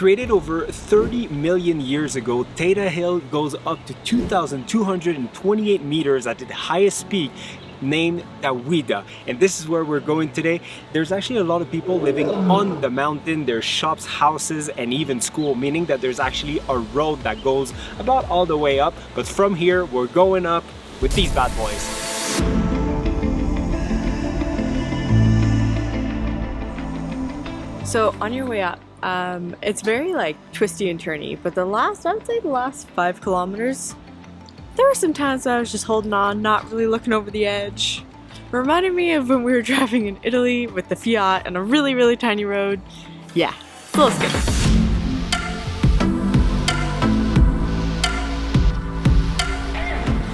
Created over 30 million years ago, Taita Hill goes up to 2,228 meters at the highest peak, named Tawida, and this is where we're going today. There's actually a lot of people living on the mountain. There's shops, houses, and even school, meaning that there's actually a road that goes about all the way up, but from here we're going up with these bad boys. So on your way up, it's very like twisty and turny, but I would say the last 5 kilometers, there were some times I was just holding on, not really looking over the edge. Reminded me of when we were driving in Italy with the Fiat on a really, really tiny road. Yeah, it's a little scary.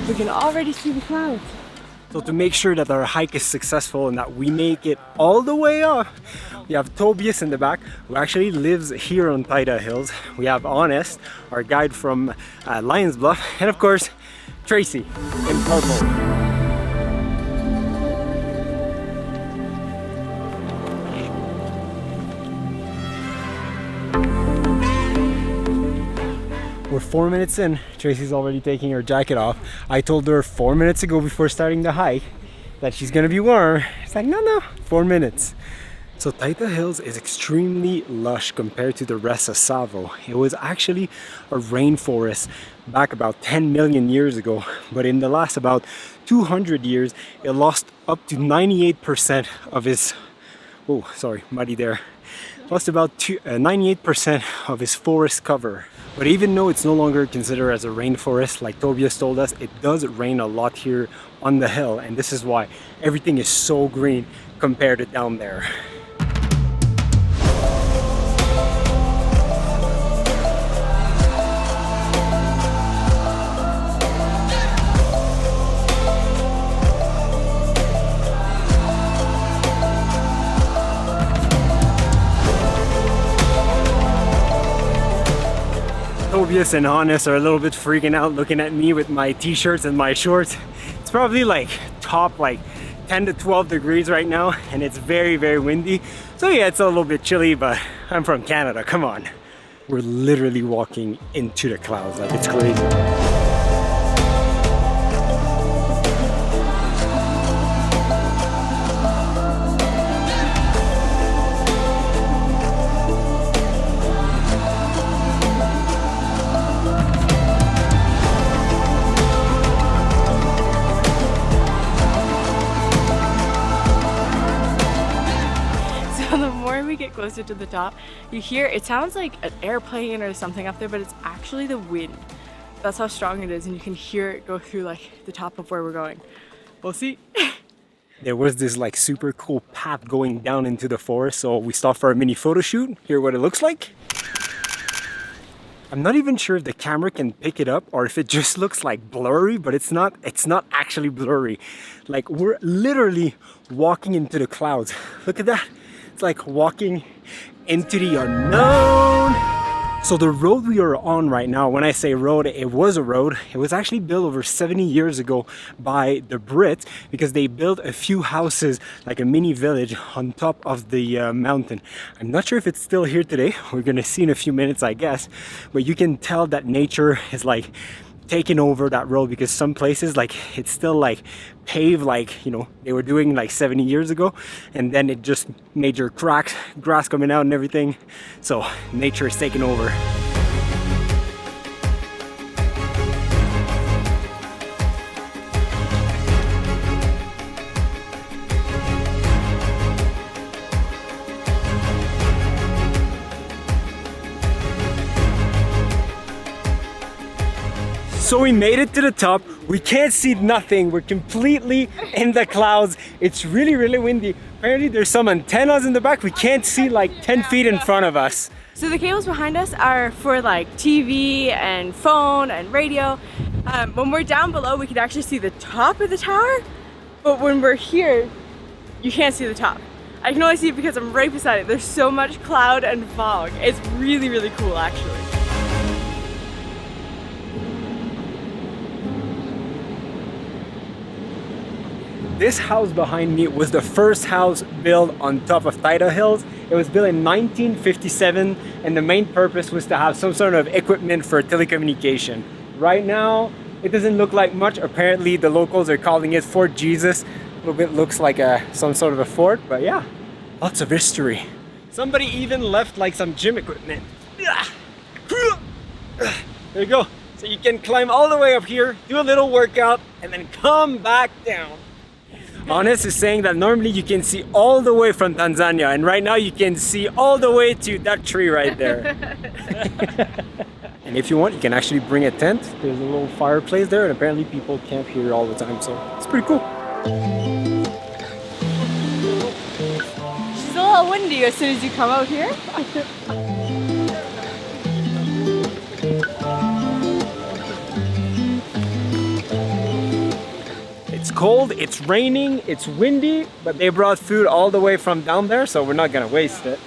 We can already see the clouds. So to make sure that our hike is successful and that we make it all the way up, we have Tobias in the back, who actually lives here on Taita Hills. We have Honest, our guide from Lions Bluff, and of course, Tracy in purple. We're 4 minutes in. Tracy's already taking her jacket off. I told her 4 minutes ago before starting the hike that she's gonna be warm. It's like, no, 4 minutes. So Taita Hills is extremely lush compared to the rest of Tsavo. It was actually a rainforest back about 10 million years ago, but in the last about 200 years, it lost up to 98% of its, oh, sorry, muddy there. Lost about 98% of its forest cover. But even though it's no longer considered as a rainforest, like Tobias told us, it does rain a lot here on the hill, and this is why everything is so green compared to down there. Tobias and Honest are a little bit freaking out looking at me with my t-shirts and my shorts. It's probably like top like 10 to 12 degrees right now, and it's very, very windy. So yeah, it's a little bit chilly, but I'm from Canada, come on. We're literally walking into the clouds, like it's crazy. Closer to the top, you hear it sounds like an airplane or something up there, but it's actually the wind. That's how strong it is, and you can hear it go through like the top of where we're going. We'll see. There was this like super cool path going down into the forest, so we stopped for a mini photo shoot. Here what it looks like. I'm not even sure if the camera can pick it up or if it just looks like blurry, but it's not actually blurry. Like we're literally walking into the clouds. Look at that. It's like walking into the unknown. So the road we are on right now, when I say road, it was a road. It was actually built over 70 years ago by the Brits because they built a few houses, like a mini village on top of the mountain. I'm not sure if it's still here today. We're gonna see in a few minutes, I guess. But you can tell that nature is like taking over that road, because some places like it's still like paved, like, you know, they were doing like 70 years ago, and then it just major cracks, grass coming out and everything. So nature is taking over. So we made it to the top. We can't see nothing. We're completely in the clouds. It's really, really windy. Apparently there's some antennas in the back. We can't see like 10 feet in front of us. So the cables behind us are for like TV and phone and radio. When we're down below, we can actually see the top of the tower. But when we're here, you can't see the top. I can only see it because I'm right beside it. There's so much cloud and fog. It's really, really cool actually. This house behind me was the first house built on top of Taita Hills, It was built in 1957, and the main purpose was to have some sort of equipment for telecommunication. Right now, it doesn't look like much. Apparently, the locals are calling it Fort Jesus. A little bit looks like some sort of a fort, but yeah, lots of history. Somebody even left like some gym equipment. There you go. So you can climb all the way up here, do a little workout, and then come back down. Honest is saying that normally you can see all the way from Tanzania, and right now you can see all the way to that tree right there. And if you want, you can actually bring a tent. There's a little fireplace there, and apparently people camp here all the time, so it's pretty cool. It's a little windy as soon as you come out here. It's cold, it's raining, it's windy, but they brought food all the way from down there, so we're not gonna waste it.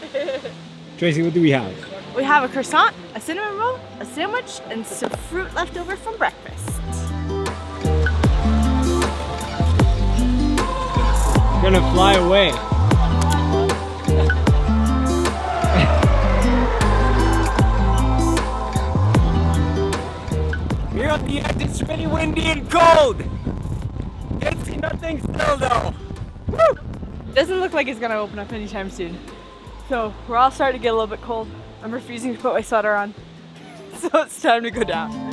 Tracy, what do we have? We have a croissant, a cinnamon roll, a sandwich, and some fruit left over from breakfast. We're gonna fly away. We're at the end, it's really windy and cold. Can't see nothing still though. Woo! Doesn't look like it's gonna open up anytime soon. So we're all starting to get a little bit cold. I'm refusing to put my sweater on. So it's time to go down.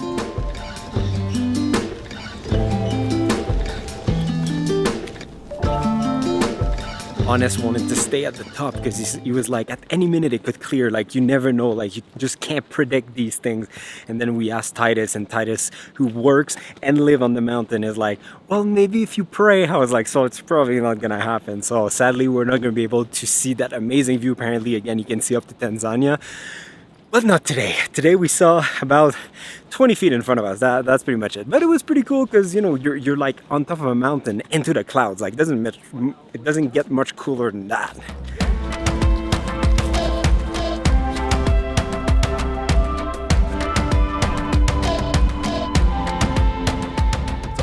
Honest wanted to stay at the top because he was like, at any minute it could clear. Like, you never know, like you just can't predict these things. And then we asked Titus, and Titus, who works and live on the mountain, is like, well, maybe if you pray. I was like, so it's probably not gonna happen. So sadly, we're not gonna be able to see that amazing view. Apparently, again, you can see up to Tanzania. But not today. Today we saw about 20 feet in front of us. That's pretty much it. But it was pretty cool because, you know, you're like on top of a mountain into the clouds. Like, it doesn't get much cooler than that.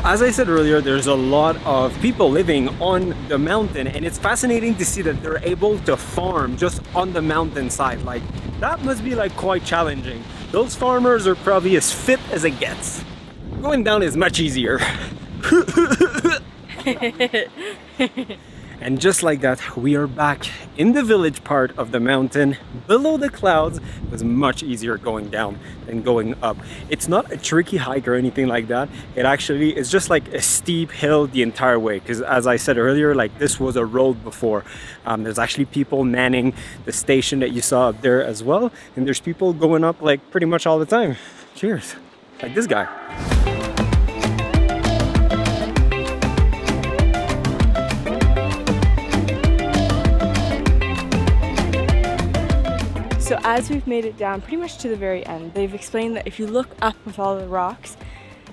As I said earlier, there's a lot of people living on the mountain, and it's fascinating to see that they're able to farm just on the mountainside. Like, that must be like quite challenging. Those farmers are probably as fit as it gets. Going down is much easier. And just like that, we are back in the village part of the mountain below the clouds. It was much easier going down than going up. It's not a tricky hike or anything like that. It actually is just like a steep hill the entire way, because as I said earlier, like, this was a road before. There's actually people manning the station that you saw up there as well, and there's people going up like pretty much all the time. Cheers. Like this guy. So as we've made it down pretty much to the very end, they've explained that if you look up with all the rocks,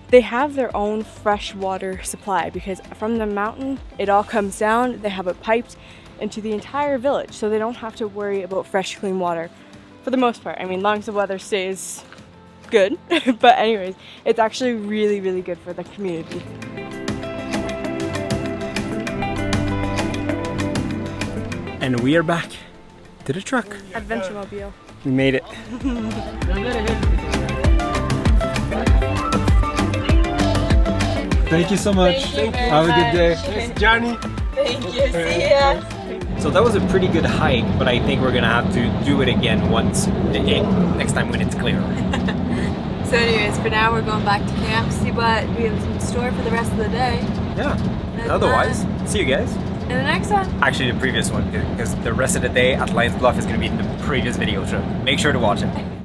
they have their own fresh water supply, because from the mountain, it all comes down, they have it piped into the entire village, so they don't have to worry about fresh, clean water for the most part. I mean, long as the weather stays good, but anyways, it's actually really, really good for the community. And we are back to the truck. Adventure mobile. We made it. Thank you so much. Have a good day. Thanks, Johnny. Thank you. See ya. So that was a pretty good hike, but I think we're gonna have to do it again next time when it's clear. So anyways, for now we're going back to camp, see what we have in store for the rest of the day. Yeah. Otherwise, see you guys in the next one. Actually, the previous one, because the rest of the day at Lions Bluff is going to be in the previous video, so make sure to watch it.